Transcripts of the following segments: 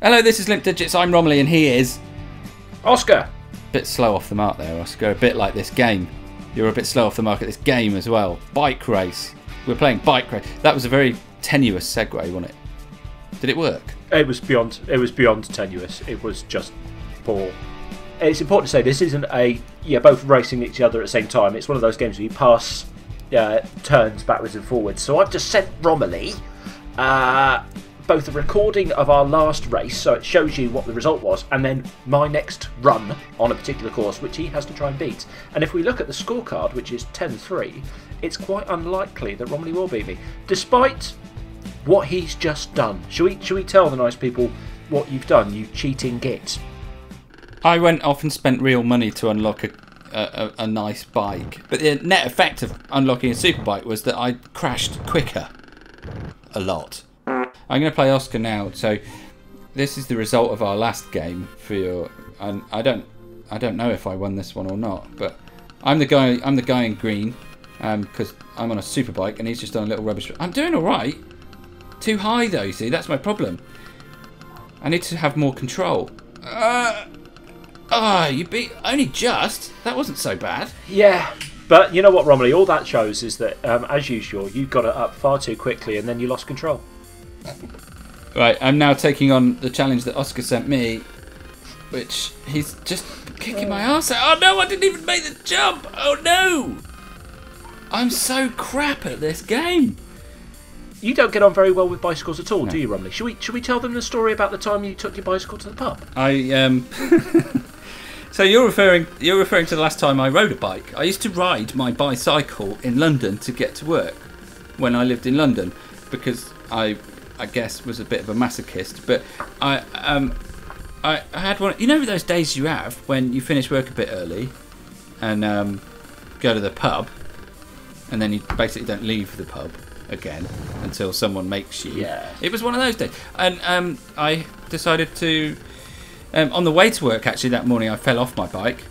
Hello, this is Limp Digits. I'm Romilly, and he is Oscar. Bit slow off the mark there, Oscar. A bit like this game. You're a bit slow off the mark at this game as well. Bike race. We're playing bike race. That was a very tenuous segue, wasn't it? Did it work? It was beyond tenuous. It was just poor. It's important to say this isn't both racing each other at the same time. It's one of those games where you pass turns backwards and forwards. So I've just sent Romilly both a recording of our last race, so it shows you what the result was, and then my next run on a particular course, which he has to try and beat. And if we look at the scorecard, which is 10-3, it's quite unlikely that Romilly will beat me, despite what he's just done. Should we tell the nice people what you've done, you cheating git? I went off and spent real money to unlock a nice bike, but the net effect of unlocking a superbike was that I crashed quicker. A lot. I'm going to play Oscar now. So this is the result of our last game for your. And I don't know if I won this one or not, but I'm the guy in green because I'm on a superbike and he's just on a little rubbish. I'm doing all right. Too high though. You see, that's my problem. I need to have more control. You beat only just. That wasn't so bad. Yeah. But you know what, Romilly? All that shows is that, as usual, you got it up far too quickly and then you lost control. Right, I'm now taking on the challenge that Oscar sent me, which he's just kicking my ass out. Oh no, I didn't even make the jump! Oh no! I'm so crap at this game. You don't get on very well with bicycles at all, do you, Romilly? Should we tell them the story about the time you took your bicycle to the pub? So you're referring to the last time I rode a bike. I used to ride my bicycle in London to get to work when I lived in London because I guess was a bit of a masochist. But I had one. You know those days you have when you finish work a bit early and go to the pub, and then you basically don't leave the pub again until someone makes you. Yeah. It was one of those days, and I decided to. On the way to work, actually, that morning, I fell off my bike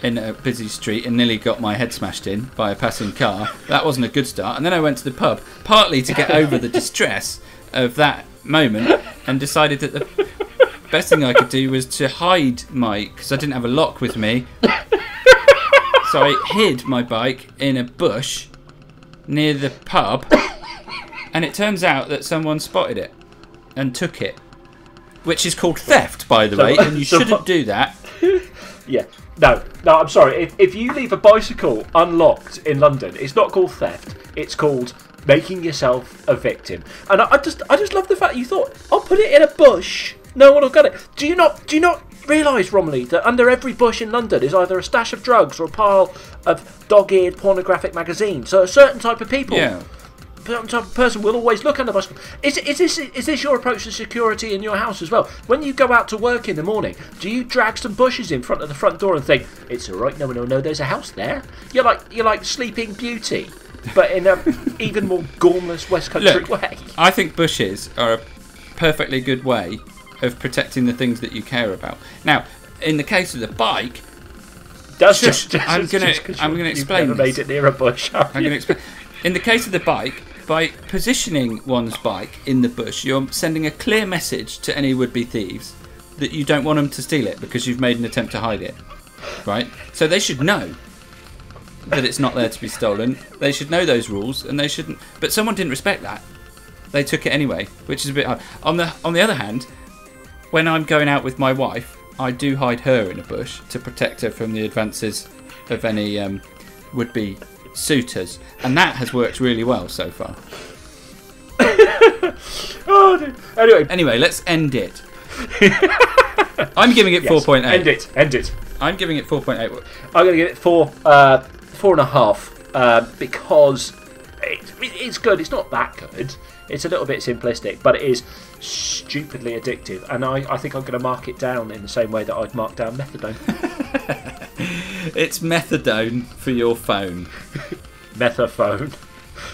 in a busy street and nearly got my head smashed in by a passing car. That wasn't a good start. And then I went to the pub, partly to get over the distress of that moment, and decided that the best thing I could do was to hide because I didn't have a lock with me. So I hid my bike in a bush near the pub, and it turns out that someone spotted it and took it. Which is called theft, by the way, and you shouldn't do that. Yeah. No, I'm sorry. If you leave a bicycle unlocked in London, it's not called theft. It's called making yourself a victim. And I just love the fact you thought, I'll put it in a bush. No one will get it. Do you not realise, Romilly, that under every bush in London is either a stash of drugs or a pile of dog-eared pornographic magazines? So a certain type of people. Yeah. Certain type of person will always look under bicycle. Is this your approach to security in your house as well? When you go out to work in the morning, do you drag some bushes in front of the front door and think it's all right? No one will know there's a house there. You're like Sleeping Beauty, but in a even more gormless West Country way. I think bushes are a perfectly good way of protecting the things that you care about. Now, in the case of the bike, I'm going to explain. You've never made it near a bush. I'm going to explain. In the case of the bike, by positioning one's bike in the bush, you're sending a clear message to any would-be thieves that you don't want them to steal it because you've made an attempt to hide it, right? So they should know that it's not there to be stolen. They should know those rules, and they shouldn't. But someone didn't respect that. They took it anyway, which is a bit hard. On the other hand, when I'm going out with my wife, I do hide her in a bush to protect her from the advances of any would-be suitors, and that has worked really well so far. Anyway, let's end it. I'm giving it 4.8. End it. I'm giving it 4.8. I'm going to give it 4.5 because it's good. It's not that good. It's a little bit simplistic, but it is stupidly addictive, and I think I'm going to mark it down in the same way that I'd mark down methadone. It's methadone for your phone. Methaphone.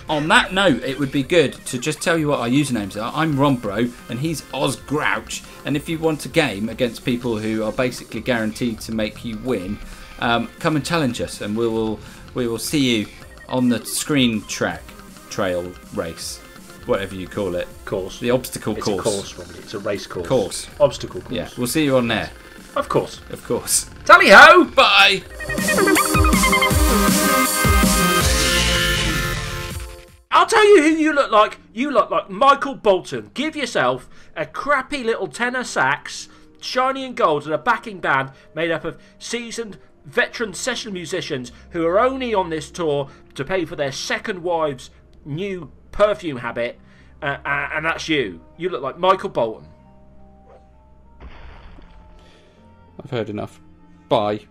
On that note, it would be good to just tell you what our usernames are. I'm Rombro, and he's Ozgrouch. And if you want a game against people who are basically guaranteed to make you win, come and challenge us, and we will see you on the screen trail race. whatever you call it. Course. The obstacle It's course. a course, Romney. It's a race course. Course. Obstacle course. Yeah, we'll see you on there. Of course. Of course. Tally ho! Bye! I'll tell you who you look like. You look like Michael Bolton. Give yourself a crappy little tenor sax, shiny and gold, and a backing band made up of seasoned veteran session musicians who are only on this tour to pay for their second wife's new perfume habit, and that's you. You look like Michael Bolton. I've heard enough. Bye.